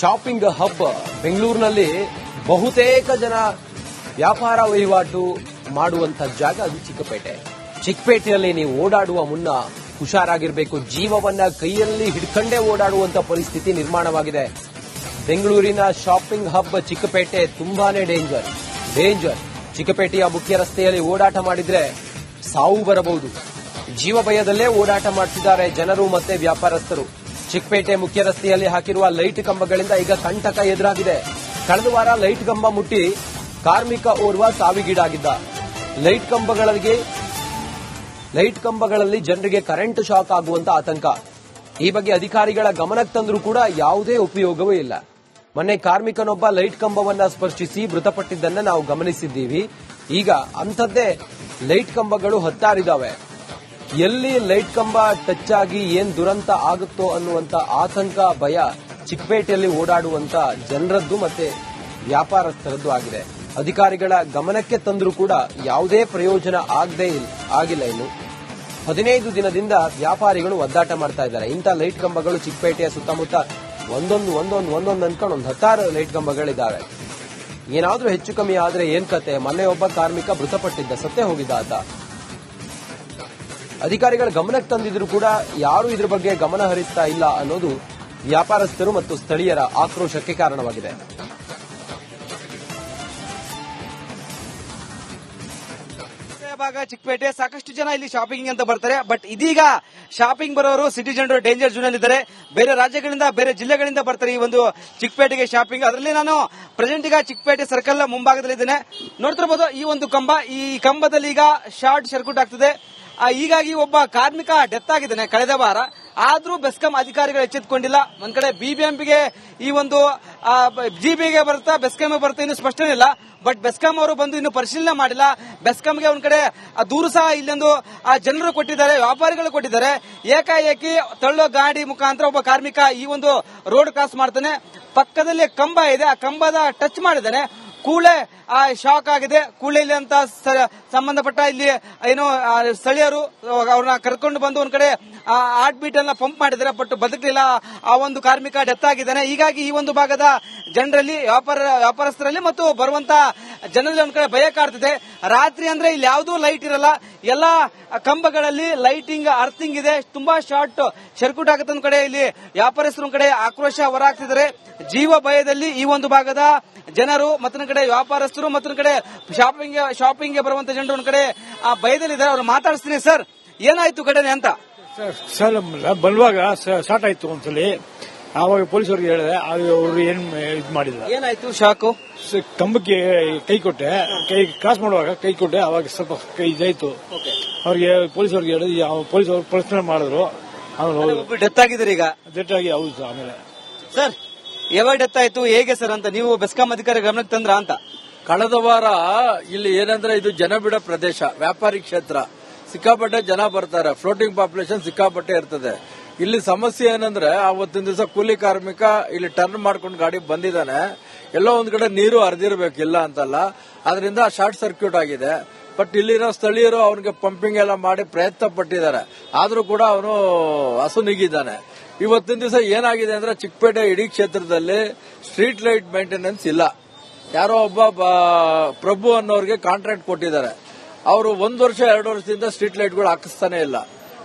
Shopping hub ಬೆಂಗಳೂರಿನಲ್ಲಿ ಬಹುತೇಕ ಜನ ವ್ಯಾಪಾರ ವಹಿವಾಟು ಮಾಡುವಂತ ಜಾಗ ಅದು ಚಿಕ್ಕಪೇಟೆ. ಚಿಕ್ಕಪೇಟೆಯಲ್ಲಿ ನೀವು ಓಡಾಡುವ ಮುನ್ನ ಹುಷಾರಾಗಿರಬೇಕು. ಜೀವವನ್ನ ಕೈಯಲ್ಲಿ ಹಿಡ್ಕೊಂಡೇ ಓಡಾಡುವಂತ ಪರಿಸ್ಥಿತಿ ನಿರ್ಮಾಣವಾಗಿದೆ. ಬೆಂಗಳೂರಿನ ಶಾಪಿಂಗ್ ಹಬ್ ಚಿಕ್ಕಪೇಟೆ ತುಂಬಾನೇ ಡೇಂಜರ್. ಚಿಕ್ಕಪೇಟೆಯ ಮುಖ್ಯ ರಸ್ತೆಯಲ್ಲಿ ಓಡಾಟ ಮಾಡಿದ್ರೆ ಸಾವು ಬರಬಹುದು. ಜೀವ ಭಯದಲ್ಲೇ ಓಡಾಟ ಮಾಡ್ತಿದ್ದಾರೆ ಜನರು ಮತ್ತೆ ವ್ಯಾಪಾರಸ್ಥರು. ಚಿಕ್ಕಪೇಟೆ ಮುಖ್ಯ ರಸ್ತೆಯಲ್ಲಿ ಹಾಕಿರುವ ಲೈಟ್ ಕಂಬಗಳಿಂದ ಈಗ ಕಂಟಕ ಎದುರಾಗಿದೆ. ಕಳೆದ ವಾರ ಲೈಟ್ ಕಂಬ ಮುಟ್ಟಿ ಕಾರ್ಮಿಕ ಓರ್ವ ಸಾವಿಗೀಡಾಗಿದ್ದ. ಲೈಟ್ ಕಂಬಗಳಲ್ಲಿ ಜನರಿಗೆ ಕರೆಂಟ್ ಶಾಕ್ ಆಗುವಂತ ಆತಂಕ. ಈ ಬಗ್ಗೆ ಅಧಿಕಾರಿಗಳ ಗಮನಕ್ಕೆ ತಂದರೂ ಕೂಡ ಯಾವುದೇ ಉಪಯೋಗವೂ ಇಲ್ಲ. ಮೊನ್ನೆ ಕಾರ್ಮಿಕನೊಬ್ಬ ಲೈಟ್ ಕಂಬವನ್ನ ಸ್ಪರ್ಶಿಸಿ ಮೃತಪಟ್ಟಿದ್ದನ್ನ ನಾವು ಗಮನಿಸಿದ್ದೀವಿ. ಈಗ ಅಂಥದ್ದೇ ಲೈಟ್ ಕಂಬಗಳು ಹತ್ತಾರಿದ್ದಾವೆ. ಎಲ್ಲಿ ಲೈಟ್ ಕಂಬ ಟಚ್ ಆಗಿ ಏನ್ ದುರಂತ ಆಗುತ್ತೋ ಅನ್ನುವಂತ ಆತಂಕ, ಭಯ ಚಿಕ್ಕಪೇಟೆಯಲ್ಲಿ ಓಡಾಡುವಂತ ಜನರದ್ದು ಮತ್ತೆ ವ್ಯಾಪಾರಸ್ಥರದ್ದು ಆಗಿದೆ. ಅಧಿಕಾರಿಗಳ ಗಮನಕ್ಕೆ ತಂದರೂ ಕೂಡ ಯಾವುದೇ ಪ್ರಯೋಜನ ಆಗಿಲ್ಲ. ಇನ್ನು 15 ದಿನದಿಂದ ವ್ಯಾಪಾರಿಗಳು ಒದ್ದಾಟ ಮಾಡ್ತಾ ಇದ್ದಾರೆ. ಇಂಥ ಲೈಟ್ ಕಂಬಗಳು ಚಿಕ್ಕಪೇಟೆಯ ಸುತ್ತಮುತ್ತ ಒಂದೊಂದು ಅನ್ಕೊಂಡು ಒಂದು 10 ಲೈಟ್ ಕಂಬಗಳಿದ್ದಾವೆ. ಏನಾದ್ರೂ ಹೆಚ್ಚು ಕಮ್ಮಿ ಆದ್ರೆ ಏನ್ ಕತೆ? ಮೊನ್ನೆ ಒಬ್ಬ ಕಾರ್ಮಿಕ ಮೃತಪಟ್ಟಿದ್ದ, ಸತ್ತೇ ಹೋಗಿದ್ದ ಆತ. ಅಧಿಕಾರಿಗಳ ಗಮನಕ್ಕೆ ತಂದಿದ್ರು ಕೂಡ ಯಾರೂ ಇದ್ರ ಬಗ್ಗೆ ಗಮನ ಹರಿಸ್ತಾ ಇಲ್ಲ ಅನ್ನೋದು ವ್ಯಾಪಾರಸ್ಥರು ಮತ್ತು ಸ್ಥಳೀಯರ ಆಕ್ರೋಶಕ್ಕೆ ಕಾರಣವಾಗಿದೆ. ಭಾಗ ಚಿಕ್ಕಪೇಟೆ ಸಾಕಷ್ಟು ಜನ ಇಲ್ಲಿ ಶಾಪಿಂಗ್ ಅಂತ ಬರ್ತಾರೆ. ಬಟ್ ಇದೀಗ ಶಾಪಿಂಗ್ ಬರೋರು ಸಿಟಿ ಜನರು ಡೇಂಜರ್ ಝೋನ್ ಅಲ್ಲಿ ಇದ್ದಾರೆ. ಬೇರೆ ರಾಜ್ಯಗಳಿಂದ ಬೇರೆ ಜಿಲ್ಲೆಗಳಿಂದ ಬರ್ತಾರೆ ಈ ಒಂದು ಚಿಕ್ಕಪೇಟೆಗೆ ಶಾಪಿಂಗ್. ಅದರಲ್ಲಿ ನಾನು ಪ್ರೆಸೆಂಟ್ ಈಗ ಚಿಕ್ಕಪೇಟೆ ಸರ್ಕಲ್ ಮುಂಭಾಗದಲ್ಲಿದ್ದೇನೆ. ನೋಡ್ತಿರಬಹುದು ಈ ಒಂದು ಕಂಬ, ಈ ಕಂಬದಲ್ಲಿ ಈಗ ಶಾರ್ಟ್ ಸರ್ಕ್ಯೂಟ್ ಆಗ್ತದೆ. ಹೀಗಾಗಿ ಒಬ್ಬ ಕಾರ್ಮಿಕ ಡೆತ್ ಆಗಿದ್ದಾನೆ ಕಳೆದ ವಾರ. ಆದ್ರೂ ಬೆಸ್ಕಾಂ ಅಧಿಕಾರಿಗಳು ಎಚ್ಚೆತ್ತುಕೊಂಡಿಲ್ಲ. ಒಂದ್ ಕಡೆ ಬಿಬಿಎಂಪಿಗೆ ಈ ಒಂದು ಜಿಬಿಗೆ ಬರುತ್ತಾ ಬೆಸ್ಕಾಂಗೆ ಬರುತ್ತೆ ಇನ್ನು ಸ್ಪಷ್ಟನೆ ಇಲ್ಲ. ಬಟ್ ಬೆಸ್ಕಾಂ ಅವರು ಬಂದು ಇನ್ನು ಪರಿಶೀಲನೆ ಮಾಡಿಲ್ಲ. ಬೆಸ್ಕಾಂಗೆ ಒಂದ್ ಕಡೆ ದೂರು ಸಹ ಇಲ್ಲೊಂದು ಜನರು ಕೊಟ್ಟಿದ್ದಾರೆ, ವ್ಯಾಪಾರಿಗಳು ಕೊಟ್ಟಿದ್ದಾರೆ. ಏಕಾಏಕಿ ತಳ್ಳೋ ಗಾಡಿ ಮುಖಾಂತರ ಒಬ್ಬ ಕಾರ್ಮಿಕ ಈ ಒಂದು ರೋಡ್ ಕ್ರಾಸ್ ಮಾಡ್ತಾನೆ. ಪಕ್ಕದಲ್ಲಿ ಕಂಬ ಇದೆ, ಆ ಕಂಬದ ಟಚ್ ಮಾಡಿದ್ದಾನೆ. ಕೂಳೆ ಶಾಕ್ ಆಗಿದೆ. ಕೂಳೆ ಇಲ್ಲಿ ಅಂತ ಸಂಬಂಧಪಟ್ಟ ಇಲ್ಲಿ ಏನೋ ಸ್ಥಳೀಯರು ಅವ್ರನ್ನ ಕರ್ಕೊಂಡು ಬಂದು ಒಂದ್ ಕಡೆ ಹಾರ್ಟ್ ಬೀಟ್ ಅನ್ನ ಪಂಪ್ ಮಾಡಿದ್ದಾರೆ. ಬಟ್ ಬದುಕಲಿಲ್ಲ. ಆ ಒಂದು ಕಾರ್ಮಿಕ ಡೆತ್ ಆಗಿದ್ದಾನೆ. ಹೀಗಾಗಿ ಈ ಒಂದು ಭಾಗದ ಜನರಲ್ಲಿ, ವ್ಯಾಪಾರಸ್ಥರಲ್ಲಿ ಮತ್ತು ಬರುವಂತ ಜನರಲ್ಲಿ ಒಂದ್ ಕಡೆ ಭಯ ಕಾಡ್ತಿದೆ. ರಾತ್ರಿ ಅಂದ್ರೆ ಇಲ್ಲಿ ಯಾವುದೂ ಲೈಟ್ ಇರಲ್ಲ. ಎಲ್ಲಾ ಕಂಬಗಳಲ್ಲಿ ಲೈಟಿಂಗ್ ಅರ್ಥಿಂಗ್ ಇದೆ. ತುಂಬಾ ಶಾರ್ಟ್ ಸರ್ಕ್ಯೂಟ್ ಆಗುತ್ತೆ. ಒಂದ್ ಕಡೆ ಇಲ್ಲಿ ವ್ಯಾಪಾರಸ್ಥರು ಒಂದ್ ಕಡೆ ಆಕ್ರೋಶ ಹೊರಹಾಕ್ತಿದ್ದಾರೆ. ಜೀವ ಭಯದಲ್ಲಿ ಈ ಒಂದು ಭಾಗದ ಜನರು, ಮತ್ತೊಂದ್ ಕಡೆ ವ್ಯಾಪಾರಸ್ಥರು, ಮತ್ತೊಂದ್ ಕಡೆ ಶಾಪಿಂಗ್ಗೆ ಬರುವಂತ ಜನರು ಒಂದ್ ಕಡೆ ಆ ಭಯದಲ್ಲಿದ್ದಾರೆ. ಅವ್ರು ಮಾತಾಡಿಸ್ತೀನಿ. ಸರ್, ಏನಾಯ್ತು ಘಟನೆ ಅಂತ? ಸರ್, ಬರುವಾಗ ಶಾರ್ಟ್ ಆಯ್ತು ಒಂದ್ಸಲಿ. ಆವಾಗ ಪೊಲೀಸರಿಗೆ ಹೇಳಿದೆ, ಅವರು ಏನ್ ಇದು ಮಾಡಿಲ್ಲ. ಏನಾಯ್ತು ಶಾಕು? ಕಂಬಕ್ಕೆ ಕೈ ಕೊಟ್ಟೆ, ಕೈ ಕ್ರಾಸ್ ಮಾಡುವಾಗ ಕೈ ಕೊಟ್ಟೆ. ಅವಾಗ ಸ್ವಲ್ಪ ಕೈ ಇದಾಯ್ತು. ಅವ್ರಿಗೆ ಪೊಲೀಸರಿಗೆ ಹೇಳಿದ್ರೆ ಪೊಲೀಸರು ಪ್ರಶ್ನೆ ಮಾಡಿದ್ರು. ಆಮೇಲೆ ಡೆತ್ ಆಗಿದ್ದಾರೆ. ಈಗ ಡೆತ್ ಆಗಿ ಹೌದು. ಆಮೇಲೆ ಸರ್, ಯಾವಾಗ ಡೆತ್ ಆಯ್ತು, ಹೇಗೆ ಸರ್ ಅಂತ ನೀವು ಬೆಸ್ಕಾಂ ಅಧಿಕಾರಿ ಗಮನಕ್ಕೆ ತಂದ್ರ ಅಂತ? ಕಳೆದ ವಾರ ಇಲ್ಲಿ ಏನಂದ್ರೆ ಇದು ಜನಬಿಡ ಪ್ರದೇಶ, ವ್ಯಾಪಾರಿ ಕ್ಷೇತ್ರ, ಸಿಕ್ಕಾಪಟ್ಟೆ ಜನ ಬರ್ತಾರೆ. ಫ್ಲೋಟಿಂಗ್ ಪಾಪ್ಯುಲೇಷನ್ ಸಿಕ್ಕಾಪಟ್ಟೆ ಇರ್ತದೆ. ಇಲ್ಲಿ ಸಮಸ್ಯೆ ಏನಂದ್ರೆ ಅವತ್ತಿನ ದಿವಸ ಕೂಲಿ ಕಾರ್ಮಿಕ ಇಲ್ಲಿ ಟರ್ನ್ ಮಾಡ್ಕೊಂಡು ಗಾಡಿ ಬಂದಿದ್ದಾನೆ. ಎಲ್ಲೋ ಒಂದ್ ಕಡೆ ನೀರು ಹರಿದಿರ್ಬೇಕು, ಇಲ್ಲ ಅಂತಲ್ಲ. ಅದರಿಂದ ಶಾರ್ಟ್ ಸರ್ಕ್ಯೂಟ್ ಆಗಿದೆ. ಬಟ್ ಇಲ್ಲಿರೋ ಸ್ಥಳೀಯರು ಅವನಿಗೆ ಪಂಪಿಂಗ್ ಎಲ್ಲ ಮಾಡಿ ಪ್ರಯತ್ನ ಪಟ್ಟಿದ್ದಾರೆ. ಆದ್ರೂ ಕೂಡ ಅವನು ಅಸುನೀಗಿದ್ದಾನೆ. ಇವತ್ತಿನ ದಿವಸ ಏನಾಗಿದೆ ಅಂದ್ರೆ ಚಿಕ್ಕಪೇಟೆ ಇಡೀ ಕ್ಷೇತ್ರದಲ್ಲಿ ಸ್ಟ್ರೀಟ್ ಲೈಟ್ ಮೇಂಟೆನೆನ್ಸ್ ಇಲ್ಲ. ಯಾರೋ ಒಬ್ಬ ಪ್ರಭು ಅನ್ನೋರಿಗೆ ಕಾಂಟ್ರಾಕ್ಟ್ ಕೊಟ್ಟಿದ್ದಾರೆ. ಅವರು 1 ವರ್ಷ 2 ವರ್ಷದಿಂದ ಸ್ಟ್ರೀಟ್ ಲೈಟ್ಗಳು ಹಾಕಿಸ್ತಾನೆ ಇಲ್ಲ.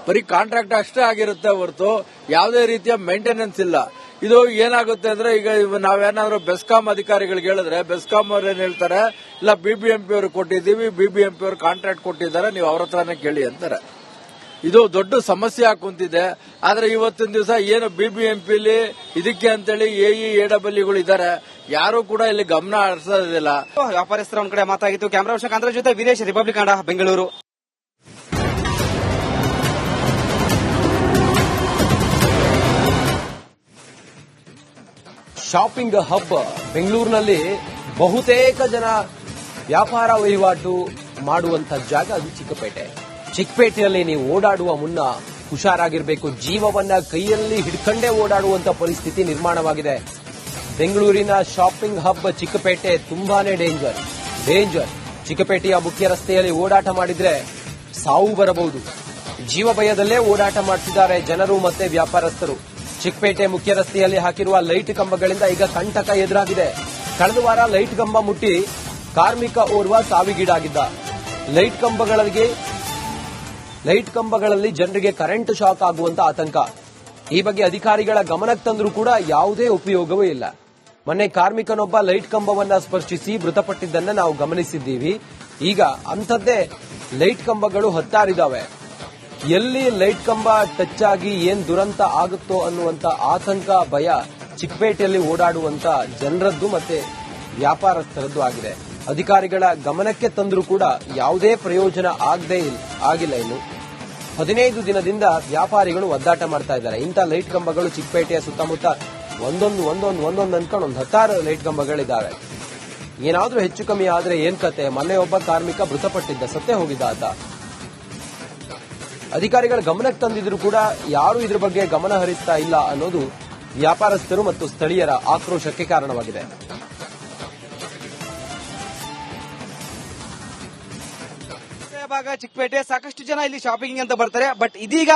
ಬರೀ ಕಾಂಟ್ರಾಕ್ಟ್ ಅಷ್ಟೇ ಆಗಿರುತ್ತೆ ಹೊರತು ಯಾವುದೇ ರೀತಿಯ ಮೇಂಟೆನೆನ್ಸ್ ಇಲ್ಲ. ಇದು ಏನಾಗುತ್ತೆ ಅಂದ್ರೆ ಈಗ ನಾವೇನಾದ್ರೂ ಬೆಸ್ಕಾಂ ಅಧಿಕಾರಿಗಳಿಗೆ ಹೇಳಿದ್ರೆ ಬೆಸ್ಕಾಂ ಅವ್ರು ಏನ್ ಹೇಳ್ತಾರೆ, ಇಲ್ಲ ಬಿಬಿಎಂಪಿ ಅವರು ಕೊಟ್ಟಿದ್ದೀವಿ, ಬಿಬಿಎಂಪಿ ಅವರು ಕಾಂಟ್ರಾಕ್ಟ್ ಕೊಟ್ಟಿದ್ದಾರೆ, ನೀವು ಅವ್ರ ಹತ್ರನೇ ಕೇಳಿ ಅಂತಾರೆ. ಇದು ದೊಡ್ಡ ಸಮಸ್ಯೆ ಕುಂತಿದೆ. ಆದ್ರೆ ಇವತ್ತಿನ ದಿವಸ ಏನು ಬಿಬಿಎಂಪಿಲಿ ಇದಕ್ಕೆ ಅಂತೇಳಿ ಎಡಬ್ಲ್ಯೂಗಳು ಇದ್ದಾರೆ, ಯಾರು ಕೂಡ ಇಲ್ಲಿ ಗಮನ ಹರಿಸೋದಿಲ್ಲ. ವ್ಯಾಪಾರಸ್ಥರ ಒಂದ್ ಕಡೆ ಮಾತಾಗಿತ್ತು. ಕ್ಯಾಮರಾ ವರ್ಷ ಜೊತೆ Veeresh, republic Kannada, Bengaluru. Shopping hub ಬೆಂಗಳೂರಿನಲ್ಲಿ ಬಹುತೇಕ ಜನ ವ್ಯಾಪಾರ ವಹಿವಾಟು ಮಾಡುವಂತ ಜಾಗ ಅದು ಚಿಕ್ಕಪೇಟೆ. ಚಿಕ್ಕಪೇಟೆಯಲ್ಲಿ ನೀವು ಓಡಾಡುವ ಮುನ್ನ ಹುಷಾರಾಗಿರಬೇಕು. ಜೀವವನ್ನ ಕೈಯಲ್ಲಿ ಹಿಡ್ಕೊಂಡೇ ಓಡಾಡುವಂತ ಪರಿಸ್ಥಿತಿ ನಿರ್ಮಾಣವಾಗಿದೆ. ಬೆಂಗಳೂರಿನ ಶಾಪಿಂಗ್ ಹಬ್ ಚಿಕ್ಕಪೇಟೆ ತುಂಬಾನೇ ಡೇಂಜರ್. ಚಿಕ್ಕಪೇಟೆಯ ಮುಖ್ಯ ರಸ್ತೆಯಲ್ಲಿ ಓಡಾಟ ಮಾಡಿದ್ರೆ ಸಾವು ಬರಬಹುದು. ಜೀವ ಭಯದಲ್ಲೇ ಓಡಾಟ ಮಾಡ್ತಿದ್ದಾರೆ ಜನರು ಮತ್ತೆ ವ್ಯಾಪಾರಸ್ಥರು. ಚಿಕ್ಕಪೇಟೆ ಮುಖ್ಯ ರಸ್ತೆಯಲ್ಲಿ ಹಾಕಿರುವ ಲೈಟ್ ಕಂಬಗಳಿಂದ ಈಗ ಕಂಟಕ ಎದುರಾಗಿದೆ. ಕಳೆದ ವಾರ ಲೈಟ್ ಕಂಬ ಮುಟ್ಟಿ ಕಾರ್ಮಿಕ ಓರ್ವ ಸಾವಿಗೀಡಾಗಿದ್ದ. ಲೈಟ್ ಕಂಬಗಳಲ್ಲಿ ಜನರಿಗೆ ಕರೆಂಟ್ ಶಾಕ್ ಆಗುವಂತ ಆತಂಕ. ಈ ಬಗ್ಗೆ ಅಧಿಕಾರಿಗಳ ಗಮನಕ್ಕೆ ತಂದರೂ ಕೂಡ ಯಾವುದೇ ಉಪಯೋಗವೂ ಇಲ್ಲ. ಮೊನ್ನೆ ಕಾರ್ಮಿಕನೊಬ್ಬ ಲೈಟ್ ಕಂಬವನ್ನ ಸ್ಪರ್ಶಿಸಿ ಮೃತಪಟ್ಟಿದ್ದನ್ನ ನಾವು ಗಮನಿಸಿದ್ದೀವಿ. ಈಗ ಅಂಥದ್ದೇ ಲೈಟ್ ಕಂಬಗಳು ಹತ್ತಾರಿದ್ದಾವೆ. ಎಲ್ಲಿ ಲೈಟ್ ಕಂಬ ಟಚ್ ಆಗಿ ಏನ್ ದುರಂತ ಆಗುತ್ತೋ ಅನ್ನುವಂತ ಆತಂಕ, ಭಯ ಚಿಕ್ಕಪೇಟೆಯಲ್ಲಿ ಓಡಾಡುವಂತ ಜನರದ್ದು ಮತ್ತೆ ವ್ಯಾಪಾರಸ್ಥರದ್ದು ಆಗಿದೆ. ಅಧಿಕಾರಿಗಳ ಗಮನಕ್ಕೆ ತಂದರೂ ಕೂಡ ಯಾವುದೇ ಪ್ರಯೋಜನ ಆಗಿಲ್ಲ. ಇನ್ನು 15 ದಿನದಿಂದ ವ್ಯಾಪಾರಿಗಳು ಒದ್ದಾಟ ಮಾಡ್ತಾ ಇದ್ದಾರೆ. ಇಂಥ ಲೈಟ್ ಕಂಬಗಳು ಚಿಕ್ಕಪೇಟೆಯ ಸುತ್ತಮುತ್ತ ಒಂದೊಂದು ಅನ್ಕೊಂಡು ಒಂದು 10 ಲೈಟ್ ಕಂಬಗಳಿದ್ದಾವೆ. ಏನಾದ್ರೂ ಹೆಚ್ಚು ಕಮ್ಮಿ ಆದ್ರೆ ಏನ್ ಕತೆ? ಮೊನ್ನೆ ಒಬ್ಬ ಕಾರ್ಮಿಕ ಮೃತಪಟ್ಟಿದ್ದ, ಸತ್ತೇ ಹೋಗಿದ್ದ ಆತ. ಅಧಿಕಾರಿಗಳ ಗಮನಕ್ಕೆ ತಂದಿದ್ರು ಕೂಡ ಯಾರು ಇದ್ರ ಬಗ್ಗೆ ಗಮನ ಹರಿಸ್ತಾ ಇಲ್ಲ ಅನ್ನೋದು ವ್ಯಾಪಾರಸ್ಥರು ಮತ್ತು ಸ್ಥಳೀಯರ ಆಕ್ರೋಶಕ್ಕೆ ಕಾರಣವಾಗಿದೆ. ಭಾಗ ಚಿಕ್ಕಪೇಟೆ ಸಾಕಷ್ಟು ಜನ ಇಲ್ಲಿ ಶಾಪಿಂಗ್ ಅಂತ ಬರ್ತಾರೆ. ಬಟ್ ಇದೀಗ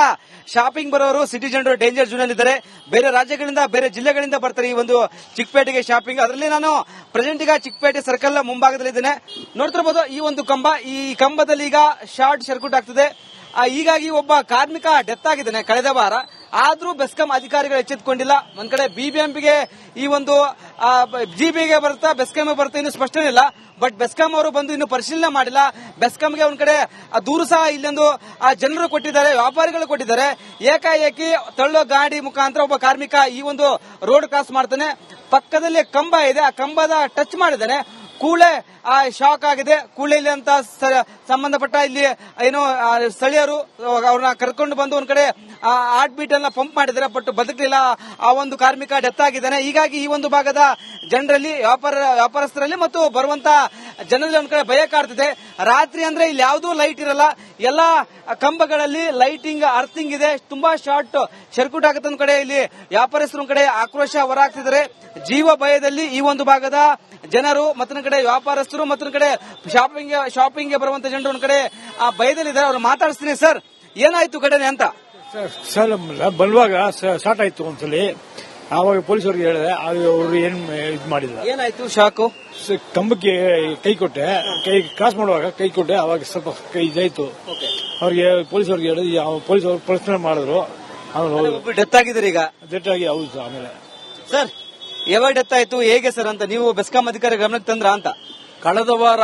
ಶಾಪಿಂಗ್ ಬರೋರು ಸಿಟಿ ಜನರು ಡೇಂಜರ್ ಝೋನ್ ಅಲ್ಲಿ ಇದ್ದಾರೆ. ಬೇರೆ ರಾಜ್ಯಗಳಿಂದ, ಬೇರೆ ಜಿಲ್ಲೆಗಳಿಂದ ಬರ್ತಾರೆ ಈ ಒಂದು ಚಿಕ್ಕಪೇಟೆಗೆ ಶಾಪಿಂಗ್. ಅದರಲ್ಲಿ ನಾನು ಪ್ರೆಸೆಂಟ್ ಈಗ ಚಿಕ್ಕಪೇಟೆ ಸರ್ಕಲ್ ಮುಂಭಾಗದಲ್ಲಿದ್ದೇನೆ. ನೋಡ್ತಿರ್ಬೋದು ಈ ಒಂದು ಕಂಬ. ಈ ಕಂಬದಲ್ಲಿ ಈಗ ಶಾರ್ಟ್ ಸರ್ಕ್ಯೂಟ್ ಆಗ್ತದೆ. ಹೀಗಾಗಿ ಒಬ್ಬ ಕಾರ್ಮಿಕ ಡೆತ್ ಆಗಿದ್ದಾನೆ ಕಳೆದ ವಾರ. ಆದ್ರೂ ಬೆಸ್ಕಾಂ ಅಧಿಕಾರಿಗಳು ಎಚ್ಚೆತ್ತುಕೊಂಡಿಲ್ಲ. ಒಂದ್ ಕಡೆ ಬಿಬಿಎಂಪಿಗೆ ಈ ಒಂದು ಜಿಬಿಗೆ ಬರುತ್ತಾ, ಬೆಸ್ಕಾಂಗೆ ಬರುತ್ತಾ ಇನ್ನು ಸ್ಪಷ್ಟನೆ ಇಲ್ಲ. ಬಟ್ ಬೆಸ್ಕಾಂ ಅವರು ಬಂದು ಇನ್ನು ಪರಿಶೀಲನೆ ಮಾಡಿಲ್ಲ. ಬೆಸ್ಕಾಂಗೆ ಒಂದ್ ಕಡೆ ದೂರು ಸಹ ಇಲ್ಲೊಂದು ಜನರು ಕೊಟ್ಟಿದ್ದಾರೆ, ವ್ಯಾಪಾರಿಗಳು ಕೊಟ್ಟಿದ್ದಾರೆ. ಏಕಾಏಕಿ ತಳ್ಳೋ ಗಾಡಿ ಮುಖಾಂತರ ಒಬ್ಬ ಕಾರ್ಮಿಕ ಈ ಒಂದು ರೋಡ್ ಕ್ರಾಸ್ ಮಾಡ್ತಾನೆ. ಪಕ್ಕದಲ್ಲಿ ಕಂಬ ಇದೆ, ಆ ಕಂಬದ ಟಚ್ ಮಾಡಿದ್ದಾನೆ. ಕೂಡಲೇ ಶಾಕ್ ಆಗಿದೆ. ಕೂಡಲೇ ಇಲ್ಲಿ ಅಂತ ಸಂಬಂಧಪಟ್ಟ ಇಲ್ಲಿ ಏನೋ ಸ್ಥಳೀಯರು ಅವ್ರನ್ನ ಕರ್ಕೊಂಡು ಬಂದು ಒಂದ್ ಕಡೆ ಹಾರ್ಟ್ ಬೀಟ್ ಎಲ್ಲ ಪಂಪ್ ಮಾಡಿದ್ದಾರೆ. ಬಟ್ ಬದುಕಲಿಲ್ಲ. ಆ ಒಂದು ಕಾರ್ಮಿಕ ಡೆತ್ ಆಗಿದ್ದಾನೆ. ಹೀಗಾಗಿ ಈ ಒಂದು ಭಾಗದ ಜನರಲ್ಲಿ, ವ್ಯಾಪಾರಸ್ಥರಲ್ಲಿ ಮತ್ತು ಬರುವಂತ ಜನರಲ್ಲಿ ಒಂದ್ ಕಡೆ ಭಯ ಕಾಡ್ತಿದೆ. ರಾತ್ರಿ ಅಂದ್ರೆ ಇಲ್ಲಿ ಯಾವುದೂ ಲೈಟ್ ಇರಲ್ಲ. ಎಲ್ಲಾ ಕಂಬಗಳಲ್ಲಿ ಲೈಟಿಂಗ್, ಅರ್ಥಿಂಗ್ ಇದೆ. ತುಂಬಾ ಶಾರ್ಟ್ ಸರ್ಕ್ಯೂಟ್ ಆಗುತ್ತೆ. ಒಂದ್ ಕಡೆ ಇಲ್ಲಿ ವ್ಯಾಪಾರಸ್ಥರು ಒಂದ್ ಕಡೆ ಆಕ್ರೋಶ ಹೊರಹಾಕ್ತಿದ್ದಾರೆ. ಜೀವ ಭಯದಲ್ಲಿ ಈ ಒಂದು ಭಾಗದ ಜನರು, ಮತ್ತೊಂದು ಕಡೆ ವ್ಯಾಪಾರಸ್ಥರು, ಮತ್ತೊಂದು ಕಡೆ ಶಾಪಿಂಗ್ ಬರುವಂತ ಜನರು ಒಂದ್ ಕಡೆ ಆ ಭಯದಲ್ಲಿದ್ದಾರೆ. ಅವ್ರು ಮಾತಾಡಿಸ್ತೀನಿ. ಸರ್, ಏನಾಯ್ತು ಘಟನೆ ಅಂತ? ಸರ್, ಬರುವಾಗ ಸ್ಟಾರ್ಟ್ ಆಯ್ತು ಒಂದ್ಸಲಿ. ಆವಾಗ ಪೊಲೀಸರಿಗೆ ಹೇಳಿದೆ, ಅವರು ಏನ್ ಇದು ಮಾಡಿಲ್ಲ. ಏನಾಯ್ತು ಶಾಕು? ಕಂಬಕ್ಕೆ ಕೈ ಕೊಟ್ಟೆ, ಕೈ ಕ್ರಾಸ್ ಮಾಡುವಾಗ ಕೈ ಕೊಟ್ಟೆ. ಅವಾಗ ಸ್ವಲ್ಪ ಕೈ ಇದಾಯ್ತು. ಅವ್ರಿಗೆ ಪೊಲೀಸರಿಗೆ ಹೇಳಿದ್ರೆ ಪೊಲೀಸರು ಪ್ರಶ್ನೆ ಮಾಡಿದ್ರು. ಡೆತ್ ಆಗಿದ್ದಾರೆ ಈಗ. ಡೆತ್ ಆಗಿ ಹೌದು. ಆಮೇಲೆ ಸರ್, ಯಾವಾಗ ಡೆತ್ ಆಯ್ತು, ಹೇಗೆ ಸರ್ ಅಂತ ನೀವು ಬೆಸ್ಕಾಂ ಅಧಿಕಾರಿ ಗಮನಕ್ಕೆ ತಂದ್ರ ಅಂತ? ಕಳೆದ ವಾರ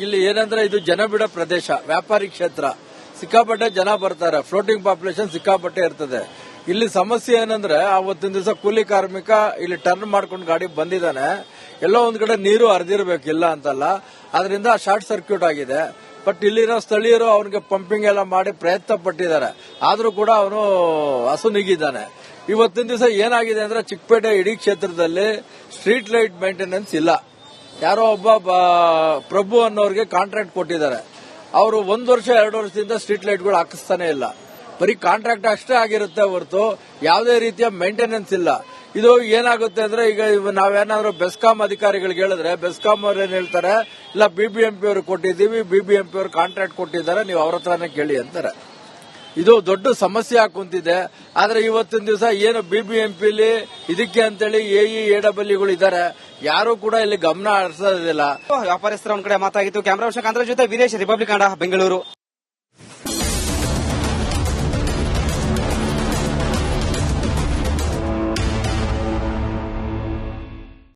ಇಲ್ಲಿ ಏನಂದ್ರೆ ಇದು ಜನಬಿಡ ಪ್ರದೇಶ, ವ್ಯಾಪಾರಿ ಕ್ಷೇತ್ರ, ಸಿಕ್ಕಾಪಟ್ಟೆ ಜನ ಬರ್ತಾರೆ. ಫ್ಲೋಟಿಂಗ್ ಪಾಪ್ಯುಲೇಷನ್ ಸಿಕ್ಕಾಪಟ್ಟೆ ಇರ್ತದೆ. ಇಲ್ಲಿ ಸಮಸ್ಯೆ ಏನಂದ್ರೆ ಆವತ್ತಿನ ದಿವಸ ಕೂಲಿ ಕಾರ್ಮಿಕ ಇಲ್ಲಿ ಟರ್ನ್ ಮಾಡ್ಕೊಂಡು ಗಾಡಿ ಬಂದಿದ್ದಾನೆ. ಎಲ್ಲೋ ಒಂದ್ ಕಡೆ ನೀರು ಹರಿದಿರ್ಬೇಕಿಲ್ಲ ಅಂತಲ್ಲ, ಅದರಿಂದ ಶಾರ್ಟ್ ಸರ್ಕ್ಯೂಟ್ ಆಗಿದೆ. ಬಟ್ ಇಲ್ಲಿರೋ ಸ್ಥಳೀಯರು ಅವನಿಗೆ ಪಂಪಿಂಗ್ ಎಲ್ಲ ಮಾಡಿ ಪ್ರಯತ್ನ ಪಟ್ಟಿದ್ದಾರೆ. ಆದ್ರೂ ಕೂಡ ಅವನು ಅಸುನೀಗಿದ್ದಾನೆ. ಇವತ್ತಿನ ದಿವಸ ಏನಾಗಿದೆ ಅಂದ್ರೆ ಚಿಕ್ಕಪೇಟೆ ಇಡೀ ಕ್ಷೇತ್ರದಲ್ಲಿ ಸ್ಟ್ರೀಟ್ ಲೈಟ್ ಮೇಂಟೆನೆನ್ಸ್ ಇಲ್ಲ. ಯಾರೋ ಒಬ್ಬ ಪ್ರಭು ಅನ್ನೋರಿಗೆ ಕಾಂಟ್ರಾಕ್ಟ್ ಕೊಟ್ಟಿದ್ದಾರೆ. ಅವರು 1 ವರ್ಷ 2 ವರ್ಷದಿಂದ ಸ್ಟ್ರೀಟ್ ಲೈಟ್ಗಳು ಹಾಕಿಸ್ತಾನೆ ಇಲ್ಲ. ಬರೀ ಕಾಂಟ್ರಾಕ್ಟ್ ಅಷ್ಟೇ ಆಗಿರುತ್ತೆ ಹೊರತು ಯಾವುದೇ ರೀತಿಯ ಮೇಂಟೆನೆನ್ಸ್ ಇಲ್ಲ. ಇದು ಏನಾಗುತ್ತೆ ಅಂದ್ರೆ ಈಗ ನಾವೇನಾದ್ರೂ ಬೆಸ್ಕಾಂ ಅಧಿಕಾರಿಗಳಿಗೆ ಹೇಳಿದ್ರೆ ಬೆಸ್ಕಾಂ ಅವ್ರು ಏನ್ ಹೇಳ್ತಾರೆ, ಇಲ್ಲ ಬಿಬಿಎಂಪಿ ಅವರು ಕೊಟ್ಟಿದ್ದೀವಿ, ಬಿಬಿಎಂಪಿ ಅವರು ಕಾಂಟ್ರಾಕ್ಟ್ ಕೊಟ್ಟಿದ್ದಾರೆ, ನೀವು ಅವ್ರ ಹತ್ರನೇ ಕೇಳಿ ಅಂತಾರೆ. ಇದು ದೊಡ್ಡ ಸಮಸ್ಯೆ ಹಾಕುಂತಿದೆ. ಆದ್ರೆ ಇವತ್ತಿನ ದಿವಸ ಏನು ಬಿಬಿಎಂಪಿಲಿ ಇದಕ್ಕೆ ಅಂತೇಳಿ ಎಡಬ್ಲ್ಯೂಗಳು ಇದ್ದಾರೆ, ಯಾರು ಕೂಡ ಇಲ್ಲಿ ಗಮನ ಹರಿಸೋದಿಲ್ಲ. ವ್ಯಾಪಾರಸ್ಥರ ಒಂದ್ ಕಡೆ ಮಾತಾಗಿತ್ತು. ಕ್ಯಾಮರಾ ಪರ್ಸನ್ ಕಾಂತರಾಜ್ ಜೊತೆ ವೀರೇಶ್, ರಿಪಬ್ಲಿಕ್ ಕನ್ನಡ, ಬೆಂಗಳೂರು.